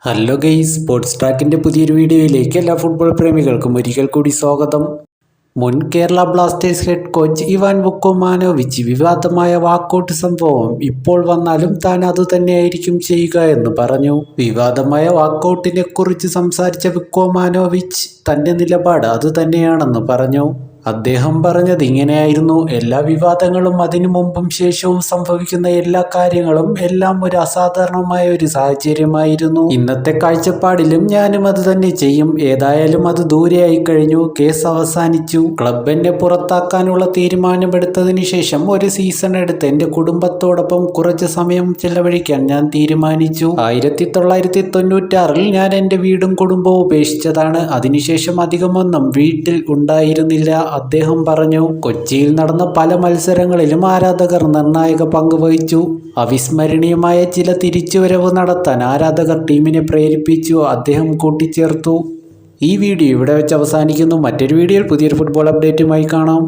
Hello guys, sports ട്രാക്കിൻ്റെ പുതിയൊരു വീഡിയോയിലേക്ക് എല്ലാ ഫുട്ബോൾ പ്രേമികൾക്കും ഒരിക്കൽ കൂടി സ്വാഗതം. മുൻ Kerala Blasters head coach Ivan Vukomanovic വിവാദമായ വാക്കൗട്ട് സംഭവം ഇപ്പോൾ വന്നാലും താൻ അതുതന്നെയായിരിക്കും ചെയ്യുക എന്ന് പറഞ്ഞു. വിവാദമായ വാക്കൗട്ടിനെ കുറിച്ച് സംസാരിച്ച വുക്കോമാനോവിച്ച് തൻ്റെ നിലപാട് അതുതന്നെയാണെന്ന് പറഞ്ഞു. അദ്ദേഹം പറഞ്ഞത് ഇങ്ങനെയായിരുന്നു: എല്ലാ വിവാദങ്ങളും അതിനു മുമ്പും ശേഷവും സംഭവിക്കുന്ന എല്ലാ കാര്യങ്ങളും എല്ലാം ഒരു അസാധാരണമായ ഒരു സാഹചര്യമായിരുന്നു. ഇന്നത്തെ കാഴ്ചപ്പാടിലും ഞാനും അത് തന്നെ ചെയ്യും. ഏതായാലും അത് ദൂരെയായി കഴിഞ്ഞു. കേസ് അവസാനിച്ചു. ക്ലബ് എന്നെ പുറത്താക്കാനുള്ള തീരുമാനമെടുത്തതിനു ശേഷം ഒരു സീസൺ എടുത്ത് എൻ്റെ കുടുംബത്തോടൊപ്പം കുറച്ച് സമയം ചെലവഴിക്കാൻ ഞാൻ തീരുമാനിച്ചു. 1996 ഞാൻ എൻ്റെ വീടും കുടുംബവും ഉപേക്ഷിച്ചതാണ്. അതിനുശേഷം അധികമൊന്നും വീട്ടിൽ ഉണ്ടായിരുന്നില്ല, അദ്ദേഹം പറഞ്ഞു. കൊച്ചിയിൽ നടന്ന പല മത്സരങ്ങളിലും ആരാധകർ നിർണായക പങ്ക് വഹിച്ചു. അവിസ്മരണീയമായ ചില തിരിച്ചുവരവ് നടത്താൻ ആരാധകർ ടീമിനെ പ്രേരിപ്പിച്ചു, അദ്ദേഹം കൂട്ടിച്ചേർത്തു. ഈ വീഡിയോ ഇവിടെ വെച്ച് അവസാനിക്കുന്നു. മറ്റൊരു വീഡിയോയിൽ പുതിയൊരു ഫുട്ബോൾ അപ്ഡേറ്റുമായി കാണാം.